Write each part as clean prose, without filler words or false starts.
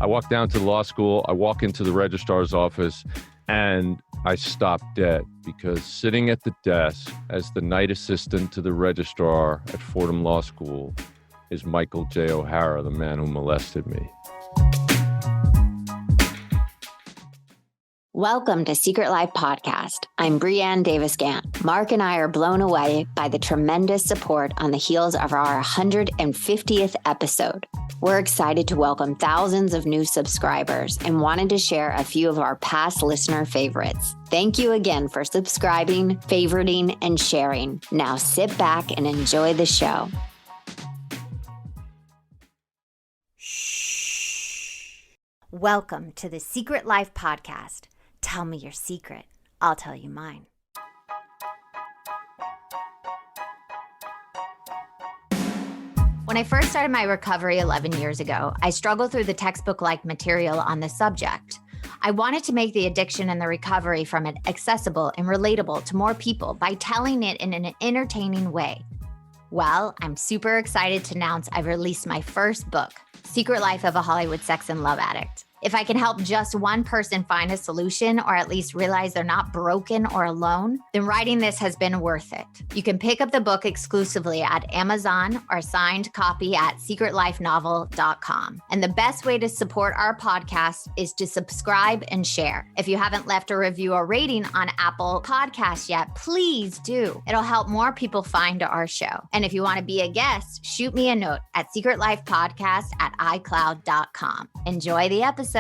I walk down to the law school, I walk into the registrar's office, and I stop dead because sitting at the desk as the night assistant to the registrar at Fordham Law School is Michael J. O'Hara, the man who molested me. Welcome to Secret Life Podcast. I'm Brianne Davis-Gant. Mark and I are blown away by the tremendous support on the heels of our 150th episode. We're excited to welcome thousands of new subscribers and wanted to share a few of our past listener favorites. Thank you again for subscribing, favoriting, and sharing. Now sit back and enjoy the show. Shh. Welcome to the Secret Life Podcast. Tell me your secret. I'll tell you mine. When I first started my recovery 11 years ago, I struggled through the textbook-like material on this subject. I wanted to make the addiction and the recovery from it accessible and relatable to more people by telling it in an entertaining way. Well, I'm super excited to announce I've released my first book, Secret Life of a Hollywood Sex and Love Addict. If I can help just one person find a solution or at least realize they're not broken or alone, then writing this has been worth it. You can pick up the book exclusively at Amazon or signed copy at secretlifenovel.com. And the best way to support our podcast is to subscribe and share. If you haven't left a review or rating on Apple Podcasts yet, please do. It'll help more people find our show. And if you want to be a guest, shoot me a note at secretlifepodcast@icloud.com. Enjoy the episode.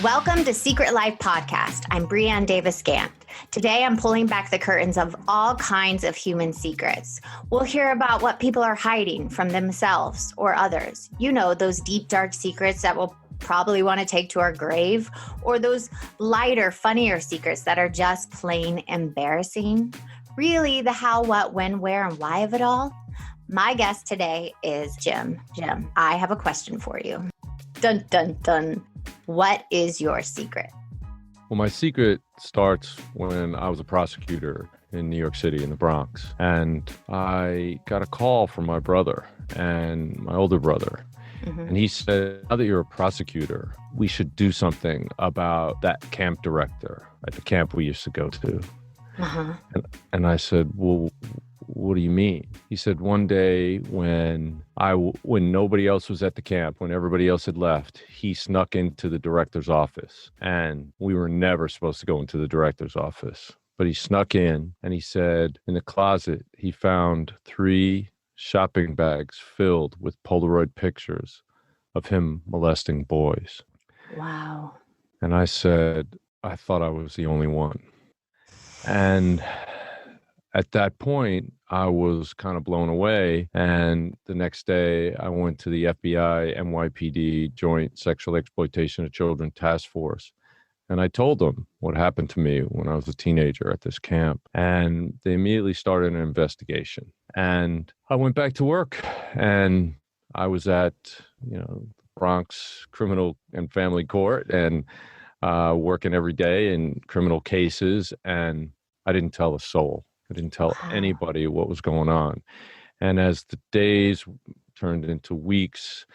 Welcome to Secret Life Podcast. I'm Brianne Davis-Gant. Today, I'm pulling back the curtains of all kinds of human secrets. We'll hear about what people are hiding from themselves or others. You know, those deep, dark secrets that we'll probably want to take to our grave, or those lighter, funnier secrets that are just plain embarrassing. Really, the how, what, when, where, and why of it all. My guest today is Jim. Jim, I have a question for you. Dun, dun, dun. What is your secret? Well, my secret starts when I was a prosecutor in New York City in the Bronx. And I got a call from my brother and my older brother. Mm-hmm. And he said, now that you're a prosecutor, we should do something about that camp director at the camp we used to go to. Uh-huh. And I said, well, what do you mean? He said, one day when nobody else was at the camp, when everybody else had left, he snuck into the director's office. And we were never supposed to go into the director's office. But he snuck in and he said in the closet, he found 3 shopping bags filled with Polaroid pictures of him molesting boys. Wow. And I said, I thought I was the only one. And at that point, I was kind of blown away. And the next day, I went to the FBI, NYPD Joint Sexual Exploitation of Children Task Force. And I told them what happened to me when I was a teenager at this camp. And they immediately started an investigation. And I went back to work. And I was at, Bronx Criminal and Family Court and working every day in criminal cases. And I didn't tell a soul. I didn't tell anybody what was going on. And as the days turned into weeks,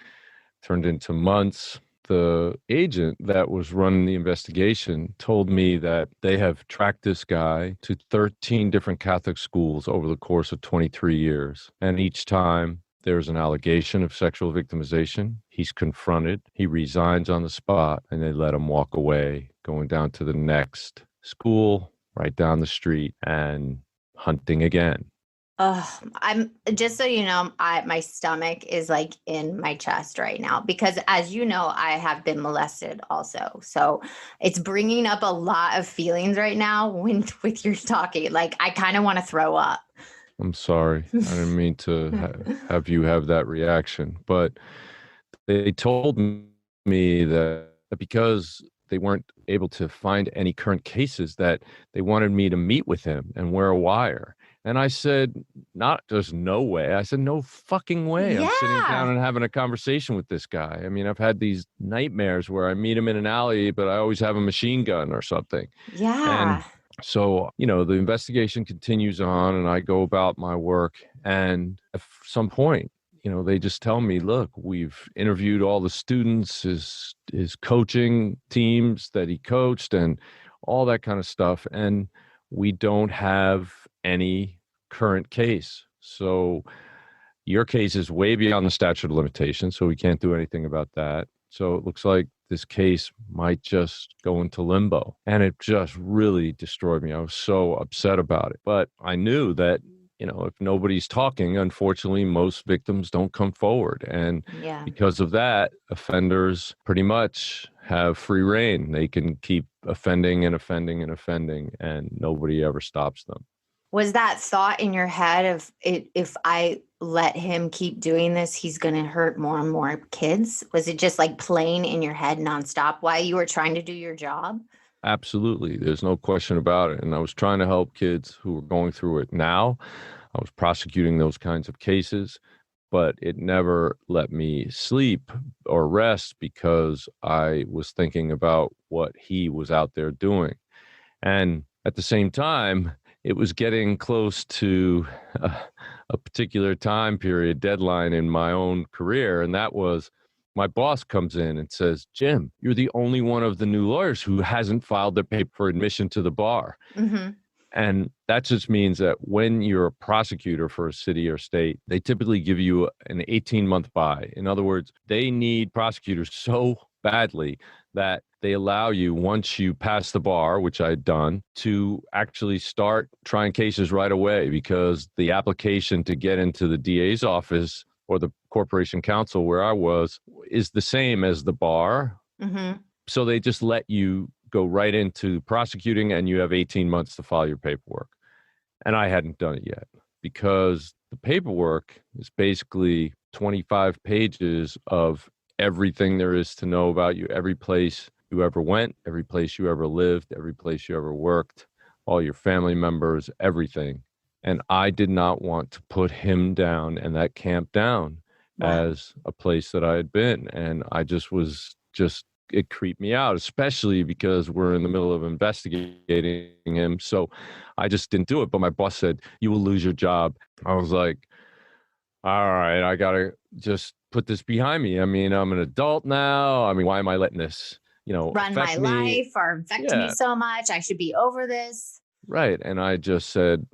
turned into months, the agent that was running the investigation told me that they have tracked this guy to 13 different Catholic schools over the course of 23 years. And each time there's an allegation of sexual victimization, he's confronted, he resigns on the spot, and they let him walk away, going down to the next school, right down the street, and hunting again. I'm just so you know, my stomach is like in my chest right now because, as you know, I have been molested also. So it's bringing up a lot of feelings right now with your talking. Like I kind of want to throw up. I'm sorry. I didn't mean to have you have that reaction, but they told me that because they weren't able to find any current cases, that they wanted me to meet with him and wear a wire. And I said, there's no way. I said, no fucking way. Yeah. I'm sitting down and having a conversation with this guy. I mean, I've had these nightmares where I meet him in an alley, but I always have a machine gun or something. Yeah. And So, the investigation continues on and I go about my work. And at some point, they just tell me, look, we've interviewed all the students, his coaching teams that he coached and all that kind of stuff. And we don't have any current case. So your case is way beyond the statute of limitations, so we can't do anything about that. So it looks like this case might just go into limbo. And it just really destroyed me. I was so upset about it. But I knew that, if nobody's talking, unfortunately, most victims don't come forward. And Yeah. because of that, offenders pretty much have free reign. They can keep offending and offending and offending, and nobody ever stops them. Was that thought in your head of if I let him keep doing this, he's going to hurt more and more kids? Was it just like playing in your head nonstop while you were trying to do your job? Absolutely. There's no question about it. And I was trying to help kids who were going through it now. I was prosecuting those kinds of cases, but it never let me sleep or rest because I was thinking about what he was out there doing. And at the same time, it was getting close to a particular time period deadline in my own career. And that was my boss comes in and says, Jim, you're the only one of the new lawyers who hasn't filed their paper for admission to the bar. Mm-hmm. And that just means that when you're a prosecutor for a city or state, they typically give you an 18-month buy. In other words, they need prosecutors so badly that they allow you, once you pass the bar, which I had done, to actually start trying cases right away, because the application to get into the DA's office or the corporation counsel where I was is the same as the bar. Mm-hmm. So they just let you go right into prosecuting and you have 18 months to file your paperwork. And I hadn't done it yet because the paperwork is basically 25 pages of everything there is to know about you, every place you ever went, every place you ever lived, every place you ever worked, all your family members, everything. And I did not want to put him down and that camp down as a place that I had been. And I it creeped me out, especially because we're in the middle of investigating him. So I just didn't do it. But my boss said, you will lose your job. I was like, all right, I got to just put this behind me. I mean, I'm an adult now. I mean, why am I letting this, run my life or affect me so much? I should be over this. Right. And I just said,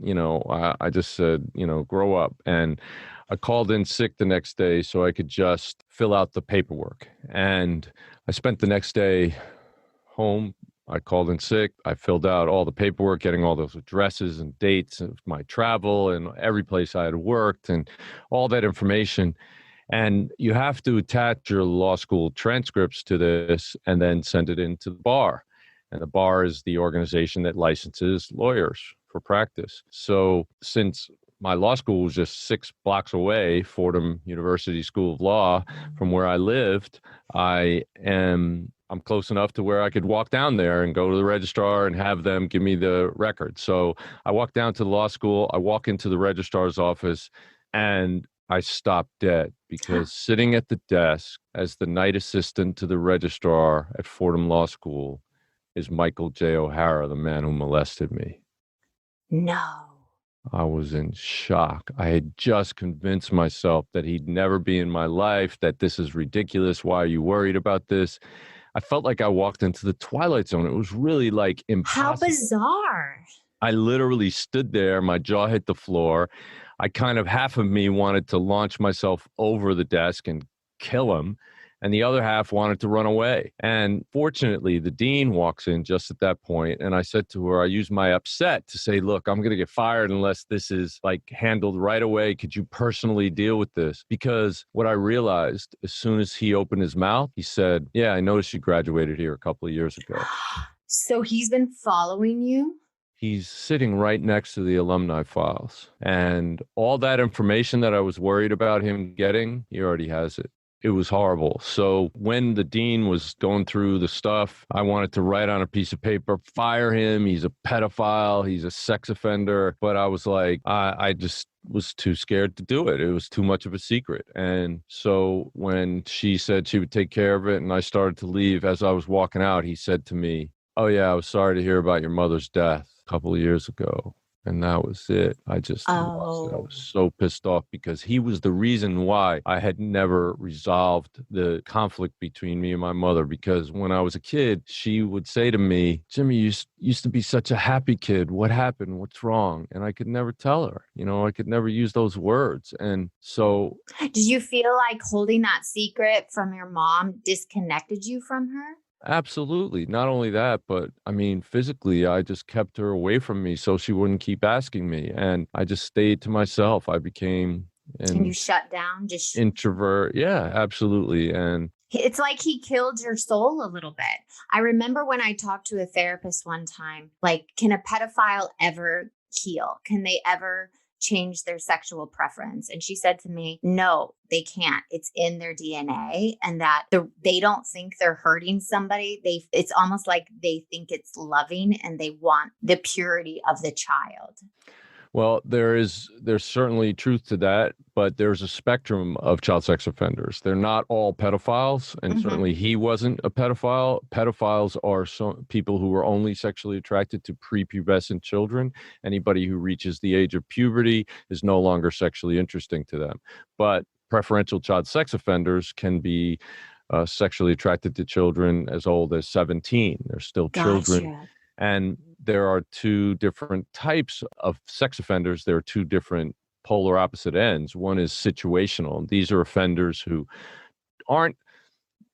grow up. And I called in sick the next day so I could just fill out the paperwork. And I spent the next day home. I called in sick. I filled out all the paperwork, getting all those addresses and dates of my travel and every place I had worked and all that information. And you have to attach your law school transcripts to this and then send it into the bar. And the bar is the organization that licenses lawyers for practice. So since my law school was just 6 blocks away, Fordham University School of Law, from where I lived, I'm close enough to where I could walk down there and go to the registrar and have them give me the record. So I walk down to the law school, I walk into the registrar's office, and I stopped dead because sitting at the desk as the night assistant to the registrar at Fordham Law School is Michael J. O'Hara, the man who molested me. No. I was in shock. I had just convinced myself that he'd never be in my life, that this is ridiculous. Why are you worried about this? I felt like I walked into the Twilight Zone. It was really like impossible. How bizarre. I literally stood there. My jaw hit the floor. Half of me wanted to launch myself over the desk and kill him. And the other half wanted to run away. And fortunately, the dean walks in just at that point. And I said to her, I used my upset to say, look, I'm going to get fired unless this is handled right away. Could you personally deal with this? Because what I realized as soon as he opened his mouth, he said, yeah, I noticed you graduated here a couple of years ago. So he's been following you? He's sitting right next to the alumni files. And all that information that I was worried about him getting, he already has it. It was horrible. So when the dean was going through the stuff, I wanted to write on a piece of paper, fire him. He's a pedophile. He's a sex offender. But I was like, I just was too scared to do it. It was too much of a secret. And so when she said she would take care of it and I started to leave, as I was walking out, he said to me, oh yeah, I was sorry to hear about your mother's death. couple of years ago. And that was it. I just lost it. I was so pissed off because he was the reason why I had never resolved the conflict between me and my mother. Because when I was a kid, she would say to me, Jimmy, you used to be such a happy kid. What happened? What's wrong? And I could never tell her. I could never use those words. And so... Did you feel like holding that secret from your mom disconnected you from her? Absolutely. Not only that, but I mean, physically, I just kept her away from me so she wouldn't keep asking me. And I just stayed to myself. I became and you shut down, just introvert. Yeah, absolutely. And it's like he killed your soul a little bit. I remember when I talked to a therapist one time, like, can a pedophile ever heal? Can they ever change their sexual preference? And she said to me, no, they can't. It's in their DNA, and that they don't think they're hurting somebody. It's almost like they think it's loving, and they want the purity of the child. Well, there's certainly truth to that, but there's a spectrum of child sex offenders. They're not all pedophiles, and certainly he wasn't a pedophile. Pedophiles are people who are only sexually attracted to prepubescent children. Anybody who reaches the age of puberty is no longer sexually interesting to them. But preferential child sex offenders can be sexually attracted to children as old as 17. They're still children. And there are two different types of sex offenders. There are two different polar opposite ends. One is situational. These are offenders who aren't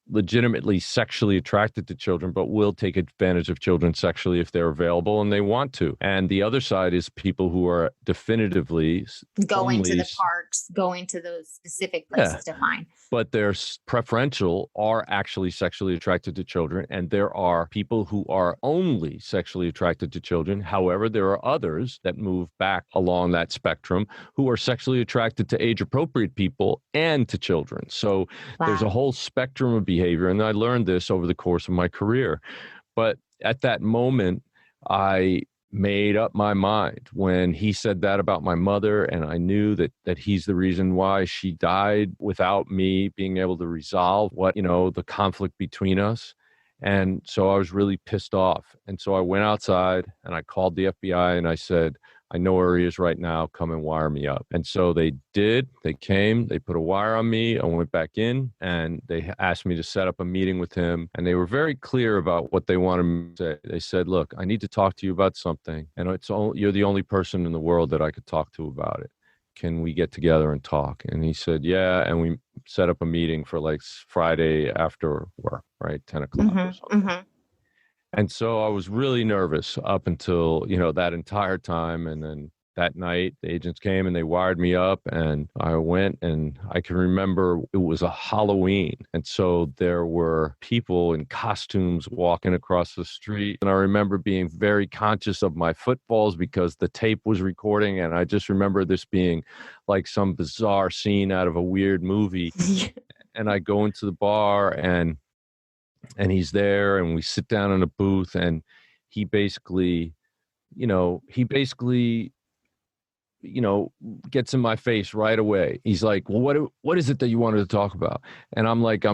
legitimately sexually attracted to children, but will take advantage of children sexually if they're available and they want to. And the other side is people who are definitively going to the parks, going to those specific places to find. But they're preferential, are actually sexually attracted to children. And there are people who are only sexually attracted to children. However, there are others that move back along that spectrum who are sexually attracted to age-appropriate people and to children. So there's a whole spectrum of behavior. And I learned this over the course of my career. But at that moment, I made up my mind when he said that about my mother, and I knew that he's the reason why she died without me being able to resolve the conflict between us. And so I was really pissed off. And so I went outside and I called the FBI and I said, I know where he is right now. Come and wire me up. And so they did. They came, they put a wire on me. I went back in and they asked me to set up a meeting with him. And they were very clear about what they wanted me to say. They said, look, I need to talk to you about something. And you're the only person in the world that I could talk to about it. Can we get together and talk? And he said, yeah. And we set up a meeting for like Friday after work, right? 10 o'clock or something. And so I was really nervous up until, that entire time. And then that night, the agents came and they wired me up and I went, and I can remember it was a Halloween. And so there were people in costumes walking across the street. And I remember being very conscious of my footfalls because the tape was recording. And I just remember this being like some bizarre scene out of a weird movie. And I go into the bar and he's there and we sit down in a booth and he basically gets in my face right away. He's like, well, what is it that you wanted to talk about? And I'm like,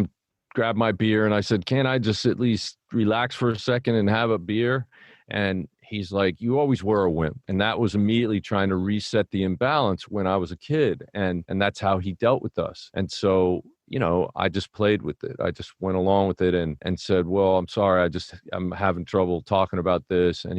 grab my beer and I said, can't I just at least relax for a second and have a beer? And he's like, you always were a wimp. And that was immediately trying to reset the imbalance when I was a kid. And that's how he dealt with us. And so, I just played with it. I just went along with it and said, well, I'm sorry. I'm having trouble talking about this. And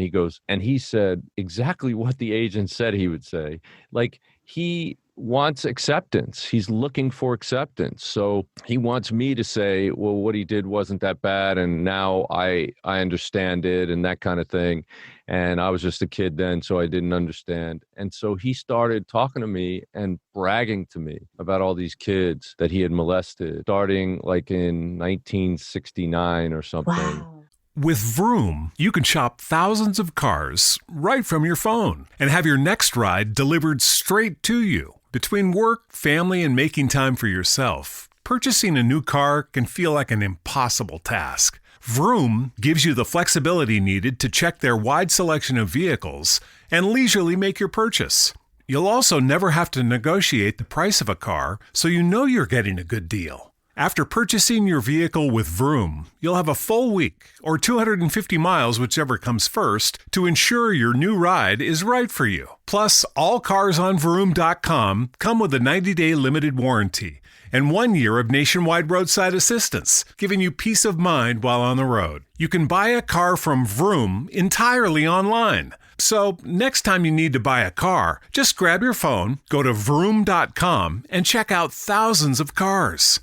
he said exactly what the agent said he would say. Like, he wants acceptance. He's looking for acceptance. So he wants me to say, well, what he did wasn't that bad. And now I understand it and that kind of thing. And I was just a kid then, so I didn't understand. And so he started talking to me and bragging to me about all these kids that he had molested, starting like in 1969 or something. Wow. With Vroom, you can shop thousands of cars right from your phone and have your next ride delivered straight to you. Between work, family, and making time for yourself, purchasing a new car can feel like an impossible task. Vroom gives you the flexibility needed to check their wide selection of vehicles and leisurely make your purchase. You'll also never have to negotiate the price of a car, so you know you're getting a good deal. After purchasing your vehicle with Vroom, you'll have a full week, or 250 miles, whichever comes first, to ensure your new ride is right for you. Plus, all cars on Vroom.com come with a 90-day limited warranty and 1 year of nationwide roadside assistance, giving you peace of mind while on the road. You can buy a car from Vroom entirely online. So, next time you need to buy a car, just grab your phone, go to Vroom.com, and check out thousands of cars.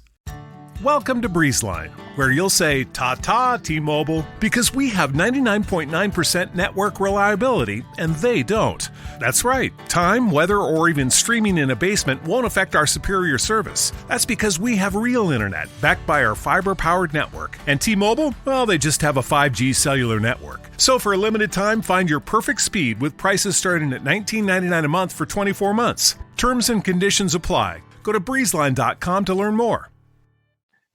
Welcome to BreezeLine, where you'll say, "Ta-ta, T-Mobile," because we have 99.9% network reliability, and they don't. That's right. Time, weather, or even streaming in a basement won't affect our superior service. That's because we have real internet, backed by our fiber-powered network. And T-Mobile, well, they just have a 5G cellular network. So for a limited time, find your perfect speed with prices starting at $19.99 a month for 24 months. Terms and conditions apply. Go to breezeline.com to learn more.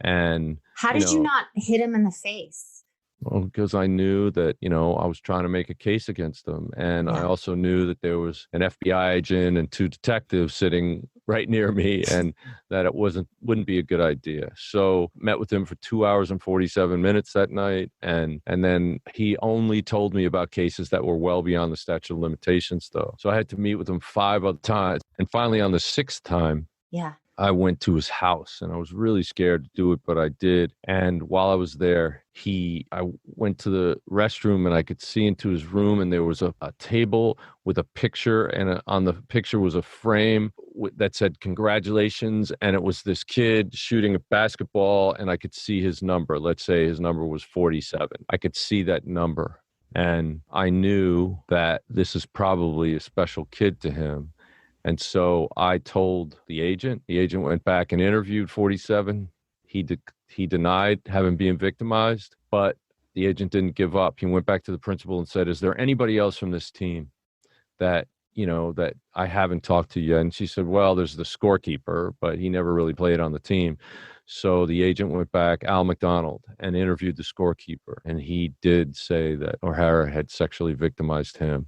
And how did you not hit him in the face? Well, because I knew that, I was trying to make a case against them. And I also knew that there was an FBI agent and 2 detectives sitting right near me and that it wouldn't be a good idea. So met with him for 2 hours and 47 minutes that night. And then he only told me about cases that were well beyond the statute of limitations, though. So I had to meet with him 5 other times. And finally, on the 6th time, I went to his house, and I was really scared to do it, but I did. And while I was there, I went to the restroom, and I could see into his room, and there was a table with a picture, and on the picture was a frame that said "Congratulations," and it was this kid shooting a basketball, and I could see his number. Let's say his number was 47. I could see that number, and I knew that this is probably a special kid to him. And so I told the agent. The agent went back and interviewed 47. He denied having been victimized, but the agent didn't give up. He went back to the principal and said, "Is there anybody else from this team that I haven't talked to yet?" And she said, "Well, there's the scorekeeper, but he never really played on the team." So the agent went back, Al McDonald, and interviewed the scorekeeper. And he did say that O'Hara had sexually victimized him.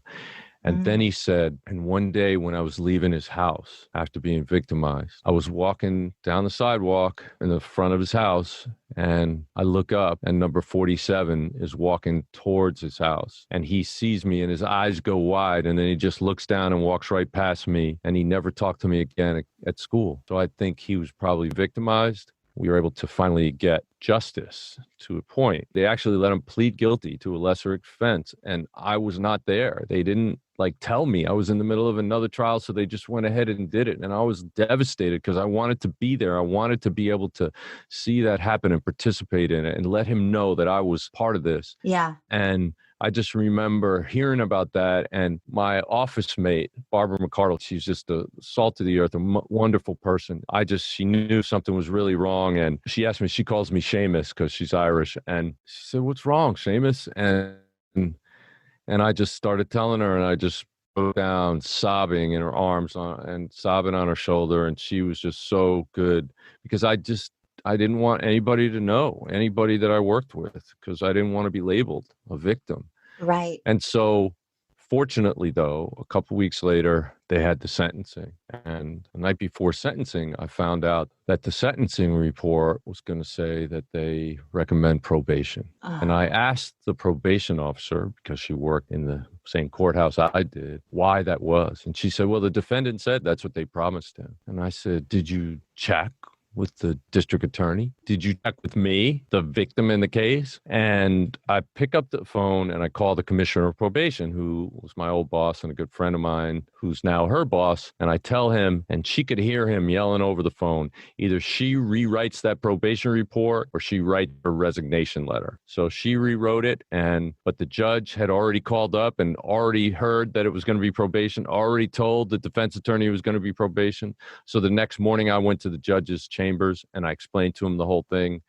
And then he said, and one day when I was leaving his house after being victimized, I was walking down the sidewalk in the front of his house, and I look up, and number 47 is walking towards his house. And he sees me, and his eyes go wide, and then he just looks down and walks right past me, and he never talked to me again at school. So I think he was probably victimized. We were able to finally get justice to a point. They actually let him plead guilty to a lesser offense, and I was not there. They didn't tell me. I was in the middle of another trial, so they just went ahead and did it. And I was devastated because I wanted to be there. I wanted to be able to see that happen and participate in it and let him know that I was part of this. Yeah. And I just remember hearing about that, and my office mate, Barbara McCardle, she's just a salt of the earth, a wonderful person. She knew something was really wrong, and she asked me, she calls me Seamus because she's Irish, and she said, "What's wrong, Seamus?" And I just started telling her, and I just broke down sobbing in her arms and sobbing on her shoulder, and she was just so good because I didn't want anybody to know, anybody that I worked with, because I didn't want to be labeled a victim. Right. And so fortunately, though, a couple weeks later, they had the sentencing. And the night before sentencing, I found out that the sentencing report was going to say that they recommend probation. And I asked the probation officer, because she worked in the same courthouse I did, why that was. And she said, "Well, the defendant said that's what they promised him." And I said, "Did you check with the district attorney? Did you check with me, the victim in the case?" And I pick up the phone and I call the commissioner of probation, who was my old boss and a good friend of mine, who's now her boss. And I tell him, and she could hear him yelling over the phone, either she rewrites that probation report or she writes her resignation letter. So she rewrote it, but the judge had already called up and already heard that it was going to be probation, already told the defense attorney it was going to be probation. So the next morning I went to the judge's chambers and I explained to him the whole thing.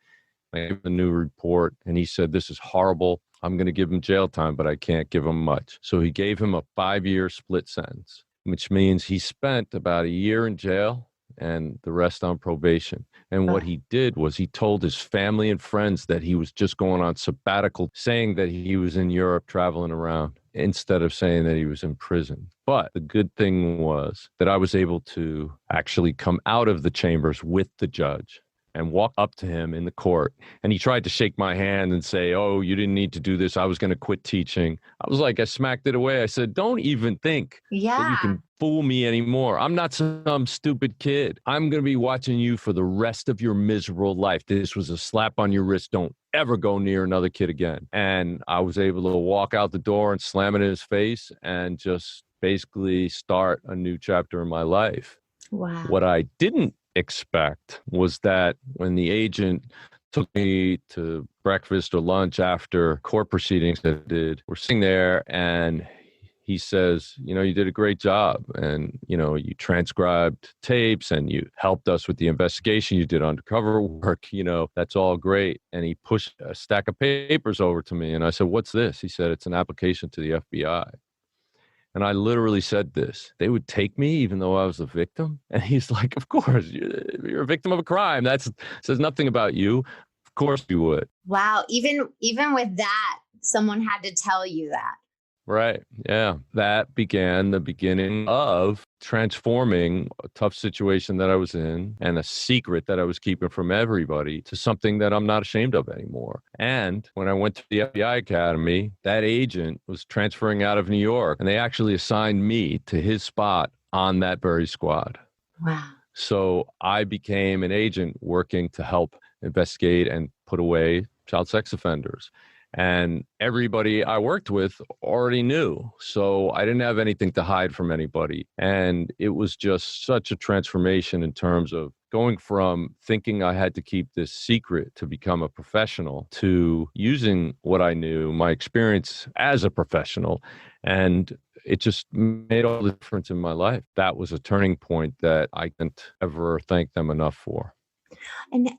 I gave him a new report, and he said, "This is horrible. I'm going to give him jail time, but I can't give him much." So he gave him a 5-year split sentence, which means he spent about a year in jail and the rest on probation. And what he did was he told his family and friends that he was just going on sabbatical, saying that he was in Europe traveling around, instead of saying that he was in prison. But the good thing was that I was able to actually come out of the chambers with the judge. and walked up to him in the court. And he tried to shake my hand and say, "Oh, you didn't need to do this. I was going to quit teaching." I smacked it away. I said, "Don't even think that you Yeah. can fool me anymore. I'm not some stupid kid. I'm going to be watching you for the rest of your miserable life. This was a slap on your wrist. Don't ever go near another kid again." And I was able to walk out the door and slam it in his face and just basically start a new chapter in my life. Wow. What I didn't expect was that when the agent took me to breakfast or lunch after court proceedings that I did, we're sitting there and he says, "You did a great job, and, you transcribed tapes and you helped us with the investigation. You did undercover work, that's all great." And he pushed a stack of papers over to me. And I said, "What's this?" He said, "It's an application to the FBI." And I literally said this: "They would take me even though I was a victim?" And he's like, "Of course, you're a victim of a crime. That says nothing about you. Of course you would." Wow. Even with that, someone had to tell you that. Right. Yeah. That began the beginning of transforming a tough situation that I was in and a secret that I was keeping from everybody to something that I'm not ashamed of anymore. And when I went to the FBI Academy, that agent was transferring out of New York, and they actually assigned me to his spot on that very squad. Wow. So I became an agent working to help investigate and put away child sex offenders. And everybody I worked with already knew. So I didn't have anything to hide from anybody. And it was just such a transformation in terms of going from thinking I had to keep this secret to become a professional to using what I knew, my experience as a professional. And it just made all the difference in my life. That was a turning point that I can't ever thank them enough for. And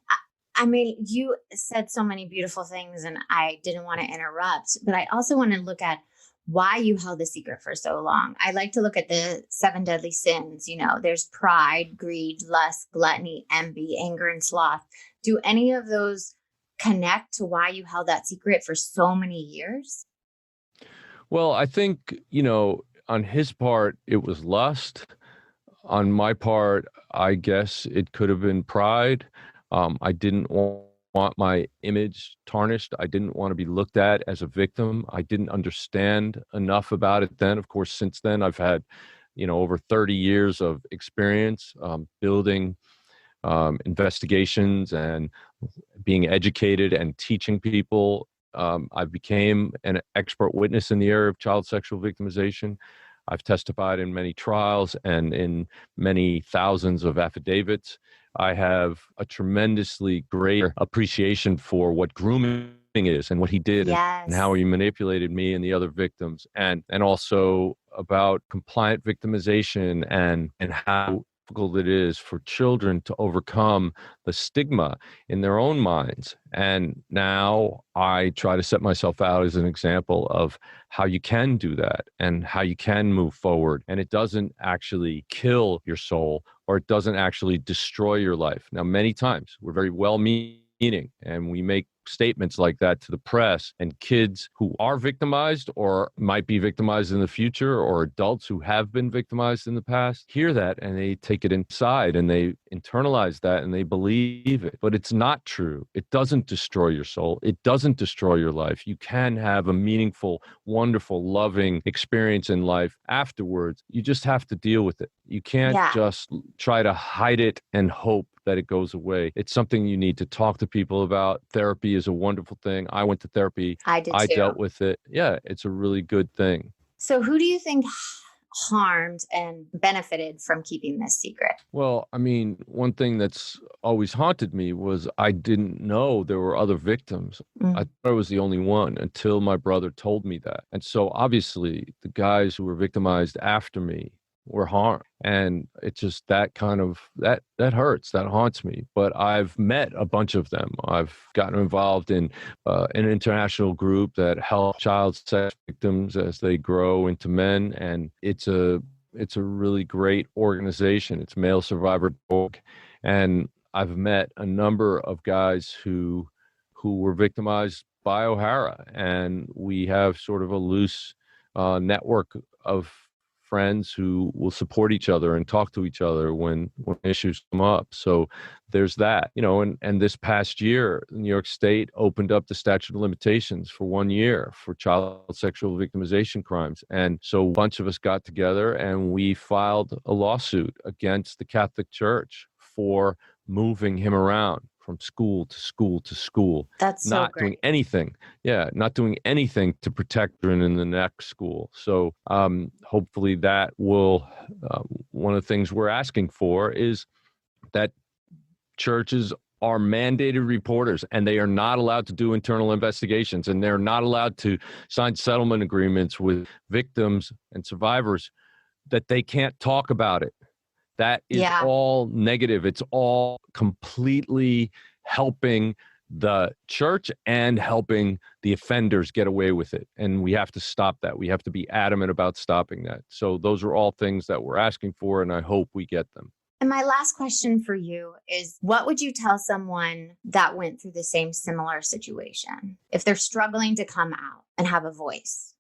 I mean, you said so many beautiful things, and I didn't want to interrupt, but I also want to look at why you held the secret for so long. I like to look at the 7 deadly sins. There's pride, greed, lust, gluttony, envy, anger, and sloth. Do any of those connect to why you held that secret for so many years? Well, I think, on his part, it was lust. On my part, I guess it could have been pride. I didn't want my image tarnished. I didn't want to be looked at as a victim. I didn't understand enough about it then. Of course, since then, I've had, over 30 years of experience building investigations and being educated and teaching people. I became an expert witness in the area of child sexual victimization. I've testified in many trials and in many thousands of affidavits. I have a tremendously great appreciation for what grooming is and what he did and how Yes. he manipulated me and the other victims, and also about compliant victimization and how difficult it is for children to overcome the stigma in their own minds. And now I try to set myself out as an example of how you can do that and how you can move forward. And it doesn't actually kill your soul, or it doesn't actually destroy your life. Now, many times we're very well meaning and we make statements like that to the press, and kids who are victimized or might be victimized in the future, or adults who have been victimized in the past, hear that and they take it inside and they internalize that and they believe it. But it's not true. It doesn't destroy your soul. It doesn't destroy your life. You can have a meaningful, wonderful, loving experience in life afterwards. You just have to deal with it. You can't Yeah. just try to hide it and hope that it goes away. It's something you need to talk to people about. Therapy is a wonderful thing. I went to therapy. I did I too. dealt with it. Yeah, it's a really good thing. So who do you think harmed and benefited from keeping this secret? Well, I mean, one thing that's always haunted me was I didn't know there were other victims. I Mm. thought I was the only one until my brother told me that. And so obviously the guys who were victimized after me were harmed. And it's just that kind of that hurts, that haunts me. But I've met a bunch of them. I've gotten involved in an international group that helps child sex victims as they grow into men. And it's a really great organization. It's Male Survivor Org. And I've met a number of guys who were victimized by O'Hara, and we have sort of a loose network of friends who will support each other and talk to each other when issues come up. So there's that, and this past year, New York State opened up the statute of limitations for 1 year for child sexual victimization crimes. And so a bunch of us got together and we filed a lawsuit against the Catholic Church for moving him around from school to school to school. That's so not great. doing anything. Yeah, not doing anything to protect children in the next school. So hopefully that will, one of the things we're asking for is that churches are mandated reporters, and they are not allowed to do internal investigations, and they're not allowed to sign settlement agreements with victims and survivors, that they can't talk about it. That is all negative. It's all completely helping the church and helping the offenders get away with it. And we have to stop that. We have to be adamant about stopping that. So those are all things that we're asking for, and I hope we get them. And my last question for you is, what would you tell someone that went through the same similar situation if they're struggling to come out and have a voice?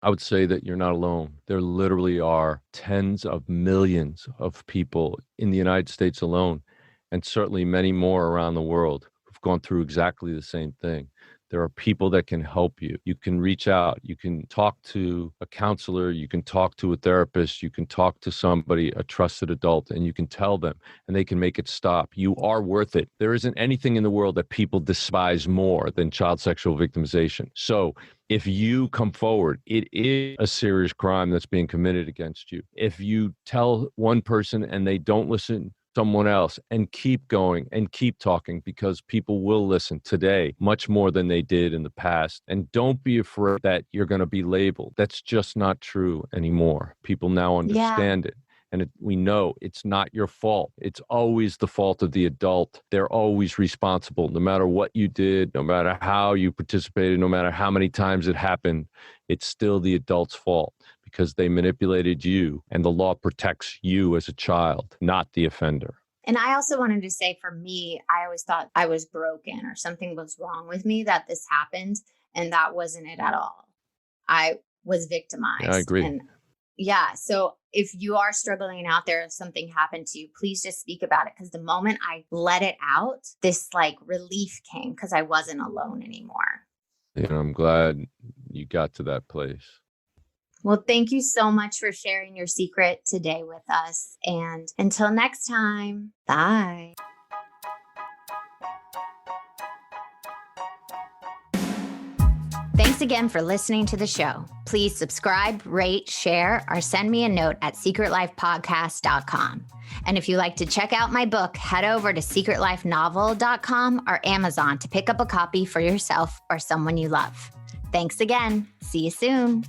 I would say that you're not alone. There literally are tens of millions of people in the United States alone, and certainly many more around the world who've gone through exactly the same thing. There are people that can help you. You can reach out. You can talk to a counselor. You can talk to a therapist. You can talk to somebody, a trusted adult, and you can tell them, and they can make it stop. You are worth it. There isn't anything in the world that people despise more than child sexual victimization. So if you come forward, it is a serious crime that's being committed against you. If you tell one person and they don't listen, someone else, and keep going and keep talking, because people will listen today much more than they did in the past. And don't be afraid that you're going to be labeled. That's just not true anymore. People now understand it. And we know it's not your fault. It's always the fault of the adult. They're always responsible, no matter what you did, no matter how you participated, no matter how many times it happened. It's still the adult's fault, because they manipulated you, and the law protects you as a child, not the offender. And I also wanted to say, for me, I always thought I was broken or something was wrong with me that this happened, and that wasn't it at all. I was victimized. Yeah, I agree. And so if you are struggling out there, if something happened to you, please just speak about it. Because the moment I let it out, this relief came, because I wasn't alone anymore. I'm glad you got to that place. Well, thank you so much for sharing your secret today with us. And until next time, bye. Thanks again for listening to the show. Please subscribe, rate, share, or send me a note at secretlifepodcast.com. And if you'd like to check out my book, head over to secretlifenovel.com or Amazon to pick up a copy for yourself or someone you love. Thanks again. See you soon.